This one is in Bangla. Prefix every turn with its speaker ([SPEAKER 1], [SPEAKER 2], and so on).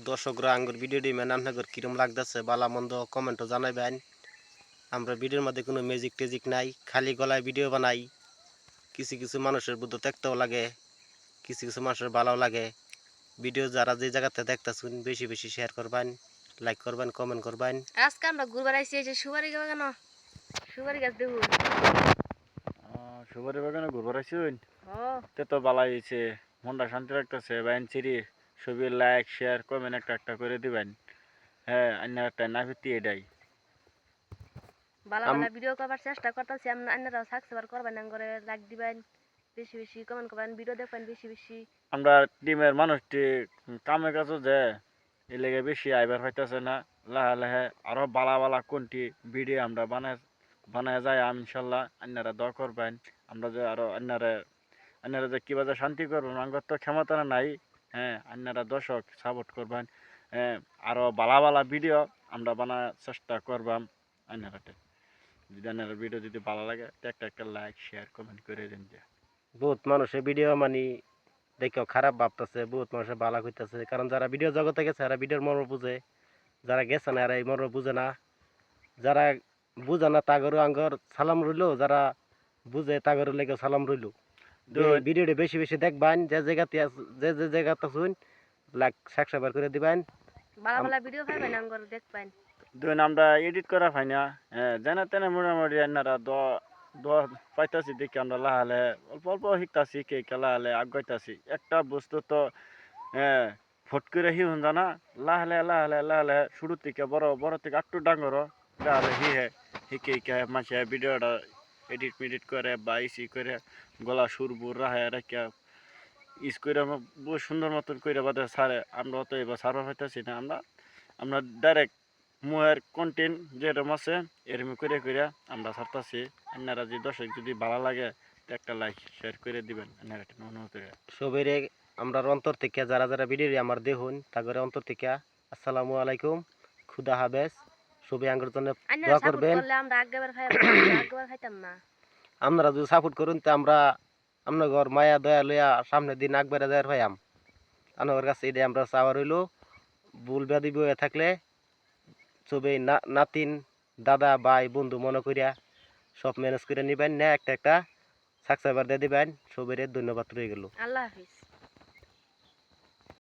[SPEAKER 1] দর্শকরা আঙ্গুর ভিডিওটি মেনে আপনাদের কিরম লাগতেছে বালা মন্দ কমেন্টও জানাবেন। আমরা ভিডিওর মধ্যে কোনো ম্যাজিক টেজিক নাই, খালি গলায় ভিডিও বানাই। কিছু কিছু মানুষের বুদ্ধ দেখতেও লাগে, কিছু কিছু মানুষের ভালো লাগে। ভিডিও যারা যে জায়গাতে দেখতেছেন বেশি বেশি শেয়ার করবেন, লাইক করবেন, কমেন্ট করবেন।
[SPEAKER 2] আজকে আমরা ঘুরবার আইছি এই যে সুপারি বাগান, সুপারি গাছ দেখুন।
[SPEAKER 3] সুপারি বাগানে ঘুরবার আইসুন?
[SPEAKER 2] ও
[SPEAKER 3] তে তো ভালাই হয়েছে, মনটা শান্তি লাগতেছে। বাইন চিরি ছবি লাইক শেয়ার কমেন্ট একটা একটা করে দিবেন। হ্যাঁ, অন্য একটা না ফিরতি এটাই
[SPEAKER 2] বালা বালা ভিডিও করবার চেষ্টা করতেছি। আপনারাও সাবস্ক্রাইব করবেন, করে লাইক দিবেন, বেশি বেশি কমেন্ট করবেন, ভিডিও দেখবেন বেশি বেশি।
[SPEAKER 3] আমরা টিমের মানুষটি কামে কাজও যে এই লেগে বেশি আইবার হইতেছে না। লাহে লাহে আরো বালা বালা কোনটি ভিডিও আমরা বানায় যায় ইনশাল্লাহ। অন্যরা দোয়া করবেন আমরা যে আরো অন্যরা যে কিবা যে শান্তি করবেন আমার তো ক্ষমতা নাই। হ্যাঁ, অন্যরা দর্শক সাপোর্ট করবেন। হ্যাঁ, আরো বালা বালা ভিডিও আমরা বানার চেষ্টা করবাম। অন্যরাতে যদি অন্যরা ভিডিও যদি ভালো লাগে একটা একটা লাইক শেয়ার কমেন্ট করে দেন। যে
[SPEAKER 1] বহুত মানুষের ভিডিও মানে দেখেও খারাপ ভাবতেছে, বহুত মানুষের ভালো করতেছে। কারণ যারা ভিডিও জগতে গেছে এরা ভিডিওর মর্ম বুঝে, যারা গেছে না এরা এই মর্ম বুঝে না। যারা বুঝে না তাগরও আঙ্গর সালাম রইল, যারা বুঝে তাগরের লেগে সালাম রইল। ভিডিওটি বেশি বেশি দেখবেন, যে জায়গাতে যে জায়গাতে শুন লাইক সাবস্ক্রাইব করে দিবেন।
[SPEAKER 2] বালা বালা ভিডিও পাইবেন, করে দেখবেন।
[SPEAKER 3] দুই আমরা এডিট করা পাই না। হ্যাঁ, জানা তেনা মোটামুটি আপনারা দোয়া পাইতাছি দেখি আমরা লাহালে অল্প অল্প শিখতাছি কে লাহালে আগাইতাছি। একটা বস্তু তো হ্যাঁ ফট করে হিউন জানা লাহালে লাহালে লাহালে শুরু থেকে বড় বড় থেকে একটু ডাঙর লাহালে শিখে মাসে ভিডিওটা এডিট মেডিট করে বা ইসি করে গলা সুর বুর রাহে রেখে ইস করে বহু সুন্দর মতন করে বাদে সারে আমরা তো এবার সারা হইতেছি না। আমরা ডাইরেক্ট মুয়ের কন্টেন্ট যেরকম আছে এরকম করে করে আমরা ছাড়তেছি। আপনারা যদি দর্শক যদি ভালো লাগে একটা লাইক শেয়ার করে দিবেন। আপনারা অনুরোধ করে
[SPEAKER 1] সবেরে আমরা অন্তর থেকে যারা যারা ভিডিও আমার দেখুন তাগরে অন্তর থেকে আসসালামু আলাইকুম, খুদা হাফেজ। সবাই আঙ্গুর জন্য দোয়া করবেন।
[SPEAKER 2] আমরা আগেবার খাইতাম না।
[SPEAKER 1] আপনারা যদি সাপোর্ট করুন তো আমরা আপনার ঘর মায়া দয়া লইয়া সামনের দিন আগবারে যাওয়ার ভাইয়াম। আপনার কাছে এটা আমরা চাওয়া রইল। ভুল ব্যাধি বয়ে থাকলে সবাই নাতিন দাদা ভাই বন্ধু মনে করিয়া সব ম্যানেজ করে নিবেন না, একটা একটা সাবস্ক্রাইবার দিয়ে দিবেন। সবাই ধন্যবাদ রয়ে গেল।
[SPEAKER 2] আল্লাহ হাফিজ।